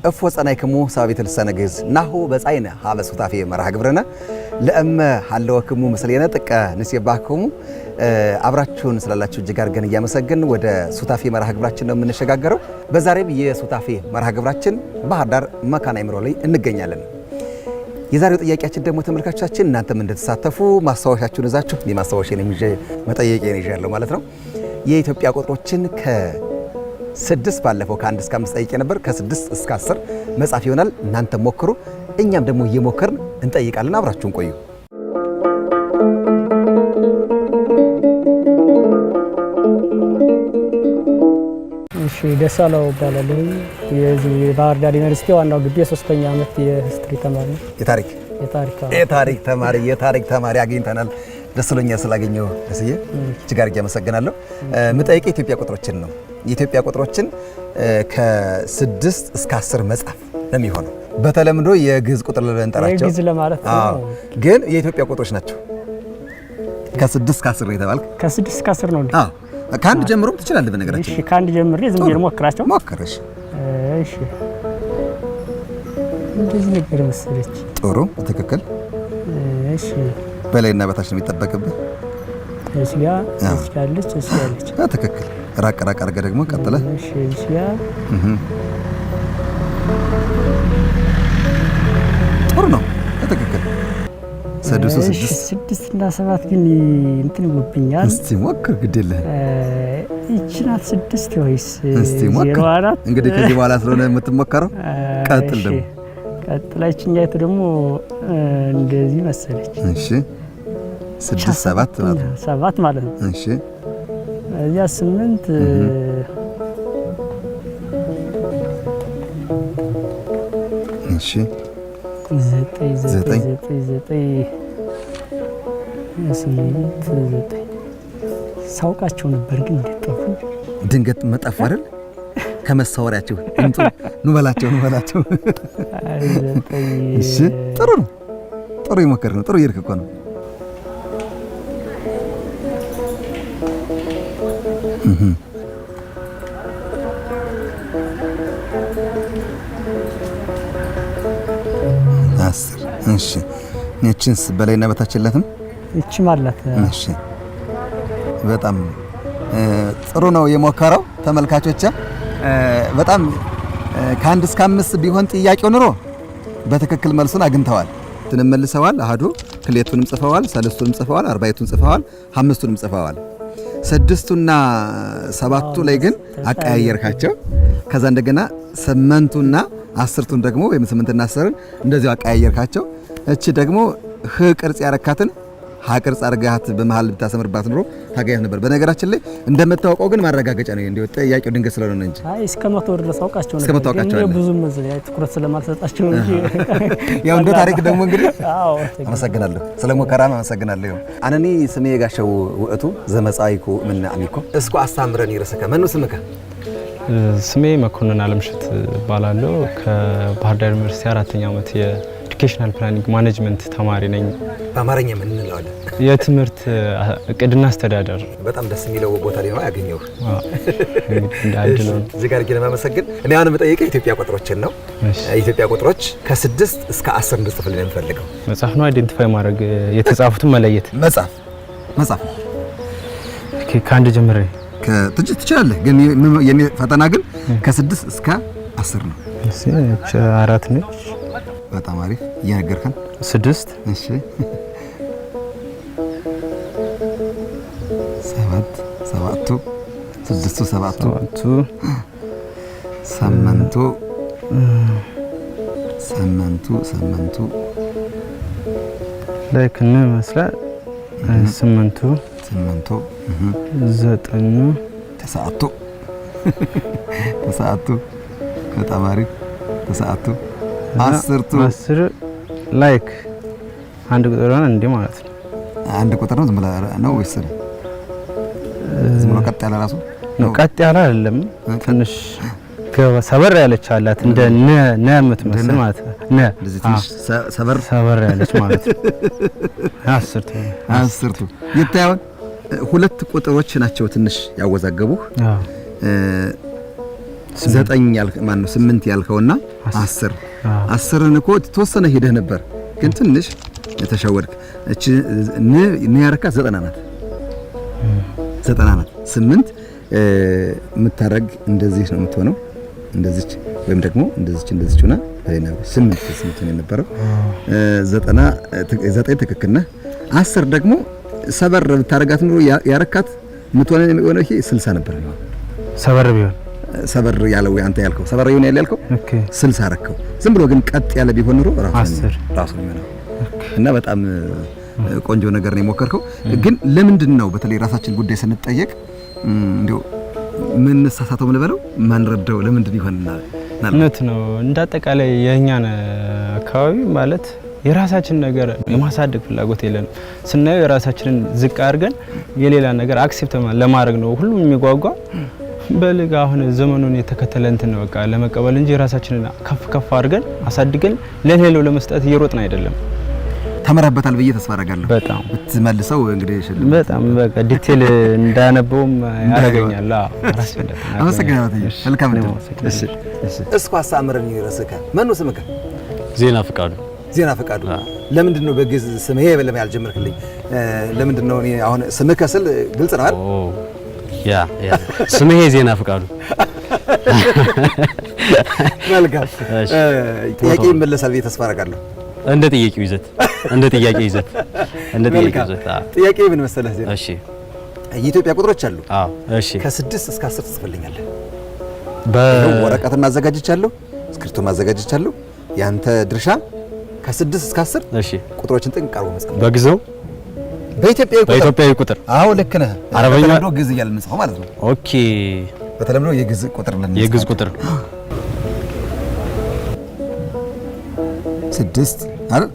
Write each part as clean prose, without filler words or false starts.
እፎጸናይክሙ ሳቢት ልሳነ ግዕዝ ናሁ በጻይነ ሀበ ሱታፌ መርሃ ግብርና ለእመ ሀለወክሙ ምስሌነ ጥቀ ንሴባክሙ አብራችሁን ስላላችሁ እጅግ አድርገን እያመሰገን ወደ ሱታፌ መርሃ ግብራችን ነው የምንሸጋገረው። በዛሬም የሱታፌ መርሃ ግብራችን ባህር ዳር መካነ አእምሮ ላይ እንገኛለን። የዛሬው ጥያቄያችን ደግሞ ተመልካቾቻችን እናንተም እንድትሳተፉ ማስታወሻችሁን ይዛችሁ እኔ ማስታወሻዬን ይዤ መጠየቄን ይዣለሁ ማለት ነው። የኢትዮጵያ ቁጥሮችን ከ6 ባለፈው ከ1 እስከ 5 ጠይቄ ነበር። ከ6 እስከ 10 መጻፍ ይሆናል። እናንተ ሞክሩ፣ እኛም ደግሞ እየሞከርን እንጠይቃለን። አብራችሁን ቆዩ። እሺ ደሳለው እባላለሁ። የዚህ ባህር ዳር ዩኒቨርሲቲ ዋናው ግቢ የ3ኛ ዓመት የሂስትሪ ተማሪ ነኝ። የታሪክ ተማሪ አግኝተናል። ደስ ብሎኛል ስላገኘሁ ደስዬ እጅግ አድርጌ አመሰግናለሁ። የምጠይቀው የኢትዮጵያ ቁጥሮችን ነው። የኢትዮጵያ ቁጥሮችን ከ6 እስከ 10 መጻፍ ነው የሚሆነው። በተለምዶ የግዕዝ ቁጥር ለእንጠራቸው የግዕዝ ለማለት ነው፣ ግን የኢትዮጵያ ቁጥሮች ናቸው። ከ6 እስከ 10 ነው የተባልክ? ከ6 እስከ 10 ነው። አዎ ከአንድ ጀምሮም ትችላለህ። በነገራችን እሺ ከአንድ ጀምሬ ዝም ብዬ ሞክራቸው። ሞክረሽ እሺ እንደዚህ ነገር መሰለች። ጥሩ ትክክል። እሺ በላይና በታች ነው የሚጠበቅብህ። እሺ ያ ያለች ትክክል። ራቅ አድርገህ ደግሞ ቀጥለህ እሺ ያ ጥሩ ነው ትክክል። 6 እና 7 ግን እንትን ይጎብኛል። እስቲ ሞክር ግድልህ። እቺ ናት 6 ወይስ እስቲ ሞክር። እንግዲህ ከዚህ በኋላ ስለሆነ የምትሞከረው ቀጥል። ደግሞ ቀጥላችኛይቱ ደግሞ እንደዚህ መሰለች። እሺ 6 7 ማለት ነው። እሺ እዚያ 8 እሺ 9 ሳውቃቸው ነበር ግን እንደጠፉ ድንገት መጣፍ አይደል? ከመሳወሪያቸው እንቱ ኑ በላቸው። እሺ ጥሩ ነው። ጥሩ ይሞከር ነው። ጥሩ ይርክ እኮ ነው። እሺ እቺንስ በላይና በታች የላትም? እቺ ማለት እሺ በጣም ጥሩ ነው የሞከረው። ተመልካቾች በጣም ከ1 እስከ 5 ቢሆን ጥያቄው ኑሮ በትክክል መልሱን አግኝተዋል። መልሰዋል። አሃዱ ክሌቱንም ጽፈዋል፣ ሰለስቱንም ጽፈዋል፣ አርባዕቱን ጽፈዋል፣ አምስቱንም ጽፈዋል። 6ቱና 7ቱ ላይ ግን አቀያየርካቸው። ከዛ እንደገና 8ቱና 10ቱን ደግሞ ወይም 8ና 10ን እንደዚሁ አቀያየርካቸው። እቺ ደግሞ ህ ቅርጽ ያረካትን ሀ ቅርጽ አርጋት በመሃል ብታሰምርባት ኑሮ ታገኛት ነበር። በነገራችን ላይ እንደምታውቀው ግን ማረጋገጫ ነው እንዴ ጥያቄው ድንገት ስለሆነ ነው እንጂ እስከ 100 ድረስ አውቃቸው ነበር። ብዙም መዝለያ ትኩረት ስለማልሰጣቸው እንጂ ያው እንደ ታሪክ ደግሞ እንግዲህ አመሰግናለሁ ስለሞከራም አመሰግናለሁ። አነኒ ስሜ ጋሻው ውእቱ ዘመጻይኩ ምን አሚኮ እስኩ አስተምረን ይረሰከ ማን ነው ስምከ? ስሜ መኮንን አለምሸት እባላለሁ። ከባህር ዳር ዩኒቨርሲቲ 4ኛ ዓመት የኤዱኬሽናል ፕላኒንግ ማኔጅመንት ተማሪ ነኝ። በአማርኛ ምን እንለዋለን? የትምህርት እቅድና አስተዳደር። በጣም ደስ የሚለው ቦታ ላይ ነው ያገኘው። እንዳድለው እዚህ ጋር ግን ማመሰግን። እኔ አሁን የምጠይቀው የኢትዮጵያ ቁጥሮችን ነው። የኢትዮጵያ ቁጥሮች ከ6 እስከ 10 እንድጽፍልን እንፈልገው። መጻፍ ነው አይደንቲፋይ ማድረግ፣ የተጻፉትን መለየት። መጻፍ ከአንድ ጀምሬ ከትጅት ትችላለህ። ግን የኔ ፈተና ግን ከ6 እስከ 10 ነው። እሺ 4 ነች። በጣም አሪፍ እየነገርከን 6 እሺ 7 6 7 8 ላይክ ነው መስራት 8 9 ተሰዓቱ በጣም አሪፍ ተሰዓቱ 10 ላይክ አንድ ቁጥር ነው እንዴ ማለት ነው። አንድ ቁጥር ነው ዝም ብላ ነው ወይስ ዝም ብሎ ቀጥ ያለ ራሱ ነው? ቀጥ ያለ አይደለም፣ ትንሽ ሰበር ያለች አላት እንደ ነ የምትመስል ማለት ነው። እንደዚህ ትንሽ ሰበር ያለች ማለት ነው። 10 ሁለት ቁጥሮች ናቸው ትንሽ ያወዛገቡ። 9 ያልከ ማን ነው 8 ያልከውና 10 10ን እኮ ተወሰነ ሄደህ ነበር ግን ትንሽ የተሻወድክ እቺ ነ ያረካት 90 ናት 90 ናት 8 የምታረግ እንደዚህ ነው የምትሆነው እንደዚች ወይም ደግሞ እንደዚች ሆና በሌላ 8 ነው የነበረው 9 ትክክል ነህ 10 ደግሞ ሰበር ብታረጋት ኑሮ ያረካት የምትሆነው ይሄ 60 ነበር ነው ሰበር ያለው አንተ ያልከው ሰበር ይሆን ያልከው 60 አረከው ዝም ብሎ ግን ቀጥ ያለ ቢሆን ኑሮ ራሱ ነው እና በጣም ቆንጆ ነገር ነው የሞከርከው ግን ለምንድን ነው በተለይ ራሳችን ጉዳይ ስንጠየቅ እንደው ምን ተሳሳተው ምን በለው ማን ረዳው ለምንድን ይሆንና እውነት ነው እንዳጠቃላይ የኛን አካባቢ ማለት የራሳችን ነገር የማሳደግ ፍላጎት የለንም ስናየው የራሳችንን ዝቅ አድርገን የሌላ ነገር አክሴፕት ለማድረግ ነው ሁሉም የሚጓጓ በልጋ አሁን ዘመኑን የተከተለ እንትን ነው በቃ ለመቀበል እንጂ የራሳችንን ከፍ አድርገን አሳድገን ለሌላው ለመስጠት እየሮጥን አይደለም ተመረበታል በየ ተስፋ አደርጋለሁ በጣም ብትመልሰው እንግዲህ በጣም በቃ ዲቴል እንዳነበውም ያረጋኛል ራስ እንደት አመሰግናለሁ መልካም ነው እሺ እስኳ አሳምረኝ ይረስከ ማነው ስምከ ዜና ፈቃዱ ለምንድን ነው በግዕዝ ስምህ በለም ያልጀመርክልኝ ለምንድን ነው እኔ አሁን ስምከ ስል ግልጽ ነው አይደል ያ ስምህ ዜና ፈቃዱ መልካም ጥያቄ ይመለሳል ብዬ ተስፋ አደርጋለሁ እንደ ጥያቄው ይዘት ጥያቄ ምን መሰለህ ዜና እሺ የኢትዮጵያ ቁጥሮች አሉ እሺ ከ6 እስከ 10 ትጽፍልኛለህ በወረቀት ማዘጋጅቻለሁ እስክሪብቶ ማዘጋጅቻለሁ ያንተ ድርሻ ከ6 እስከ 10 እሺ ቁጥሮችን ጥንቅ አድርጎ መስቀል በግዘው በኢትዮጵያዊ ቁጥር አዎ ልክ ነህ አረበኛ ነው ግዕዝ እያልን እንጽፈው ማለት ነው ኦኬ በተለምዶ የግዕዝ ቁጥር ለምን የግዕዝ ቁጥር 6 አይደል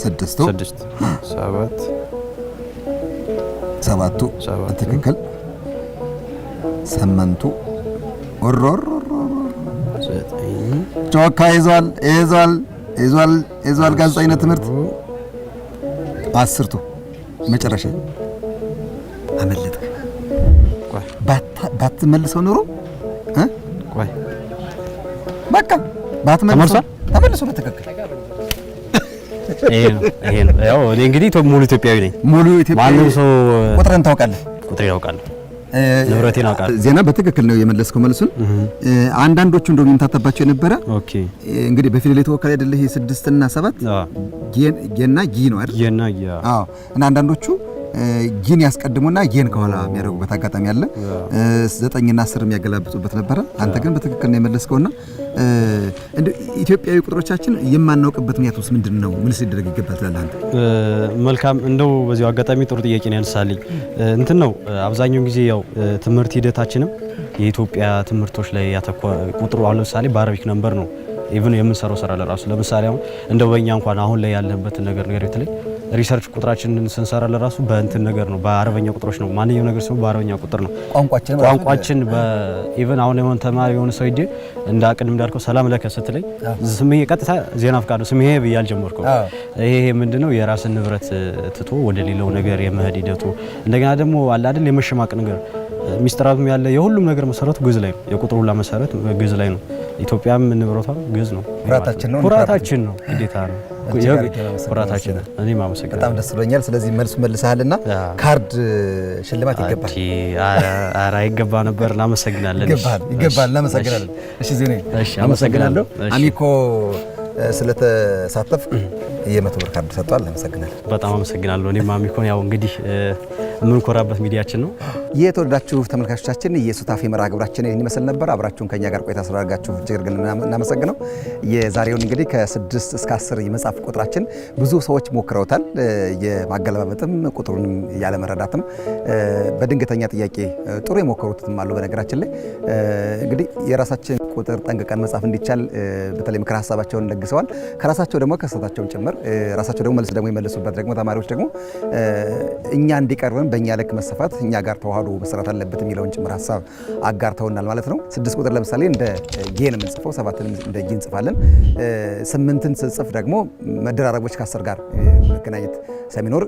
6 7 ትክክል 8 ወሮር 9 ጮካ ይዟል ጋዜጠኝነት ትምህርት 10 መጨረሻ አመለጥክ ባትመልሰው ኑሮ በቃ ባትመልሰው ተመልሶ በትክክል ይሄ ነው ያው እኔ እንግዲህ ሙሉ ኢትዮጵያዊ ነኝ ሙሉ ኢትዮጵያዊ ማንም ሰው ቁጥርን ታውቃለህ ቁጥር ያውቃል ንብረቴን አውቃለሁ ዜና በትክክል ነው የመለስከው መልሱን አንዳንዶቹ እንደው የሚንታተባቸው የነበረ ኦኬ እንግዲህ በፊደል የተወከለ አይደለ ይሄ 6 እና 7 ጌና ጊ ነው አይደል ጌና ጊ አዎ እና አንዳንዶቹ ጊን ያስቀድሙና ጌን ከኋላ የሚያደርጉበት አጋጣሚ አለ 9 እና 10 የሚያገላብጡበት ነበር አንተ ግን በትክክል ነው የመለስከውና እንደ ኢትዮጵያዊ ቁጥሮቻችን የማናውቅበት ምክንያቱስ ምንድነው ምን ሲደረግ ይገባል ትላለህ አንተ መልካም እንደው በዚሁ አጋጣሚ ጥሩ ጥያቄ ነው ያነሳልኝ እንትን ነው አብዛኛው ጊዜ ያው ትምህርት ሂደታችንም የኢትዮጵያ ትምህርቶች ላይ ያተኮረ ቁጥሩ አሁን ለምሳሌ በአረቢክ ነምበር ነው ኢቭን የምንሰራው ስራ ለራሱ ለምሳሌ እንደው በእኛ እንኳን አሁን ላይ ያለበት ነገር በተለይ ሪሰርች ቁጥራችንን ስንሰራ ለራሱ በእንትን ነገር ነው በአረበኛ ቁጥሮች ነው ማንኛው ነገር ሲሆን በአረበኛ ቁጥር ነው ቋንቋችን በኢቭን አሁን የሆነ ተማሪ የሆነ ሰው ሂዴ እንዳቅድም እንዳልከው ሰላም ለከ ስትለኝ ስምዬ ቀጥታ ዜና ፈቃዱ ስምዬ ብያል ጀመርኩ ይሄ ምንድነው የራስን ንብረት ትቶ ወደ ሌላው ነገር የመሄድ ሂደቱ እንደገና ደግሞ አለ አይደል የመሸማቅ ነገር ሚስጥራቱም ያለ የሁሉም ነገር መሰረቱ ግዕዝ ላይ ነው የቁጥሩ ሁሉ መሰረት ግዕዝ ላይ ነው ኢትዮጵያም ንብረቷም ግዕዝ ነው ኩራታችን ነው ግዴታ ነው ኩራታችን እኔ ማመሰግናለሁ በጣም ደስ ብሎኛል ስለዚህ መልሱ መልሰሃልና ካርድ ሽልማት ይገባል ኧረ ይገባ ነበር እናመሰግናለን ይገባል እናመሰግናለን እሺ ዜና እሺ አመሰግናለሁ አሚኮ ስለተሳተፍ የ100 ብር ካርድ ሰጥቷል እናመሰግናለን በጣም አመሰግናለሁ እኔ አሚኮን ያው እንግዲህ የምንኮራበት ሚዲያችን ነው የተወደዳችሁ ተመልካቾቻችን የሱታፌ መርሃ ግብራችን ይህን ይመስል ነበር አብራችሁን ከኛ ጋር ቆይታ ስላደረጋችሁ እጅግ እናመሰግናለሁ የዛሬውን እንግዲህ ከ6 እስከ 10 የመጻፍ ቁጥራችን ብዙ ሰዎች ሞክረውታል የማገለባበጥም ቁጥሩንም ያለ መረዳትም በድንገተኛ ጥያቄ ጥሩ የሞከሩትም አሉ በነገራችን ላይ እንግዲህ የራሳችን ቁጥር ጠንቅቀን መጻፍ እንዲቻል በተለይ ምክር ሀሳባቸውን ለግሰዋል ከራሳቸው ደግሞ ከስተታቸውን ጭምር ራሳቸው ደግሞ መልስ ደግሞ የመለሱበት ደግሞ ተማሪዎች ደግሞ እኛ እንዲቀርብን በእኛ ልክ መሰፋት እኛ ጋር ተዋህዶ መሰራት አለበት የሚለውን ጭምር ሀሳብ አጋርተውናል ማለት ነው 6 ቁጥር ለምሳሌ እንደ ጌ ነው የምንጽፈው 7ን እንደ ጊ እንጽፋለን 8ን ስጽፍ ደግሞ መደራረቦች ከ10 ጋር መገናኘት ስለሚኖር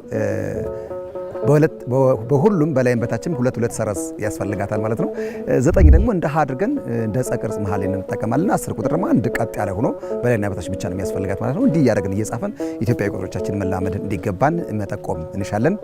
በሁሉም በላይም በታችም ሁለት ሁለት ሰረዝ ያስፈልጋታል ማለት ነው። 9 ደግሞ እንደ ሀ አድርገን እንደ ጸ ቅርጽ መሀል ላይ እንጠቀማለን። 10 ቁጥር ደግሞ አንድ ቀጥ ያለ ሆኖ በላይና በታች ብቻ ነው የሚያስፈልጋት ማለት ነው። እንዲህ እያደረግን እየጻፈን ኢትዮጵያዊ ቁጥሮቻችን መላመድ እንዲገባን መጠቆም እንሻለን።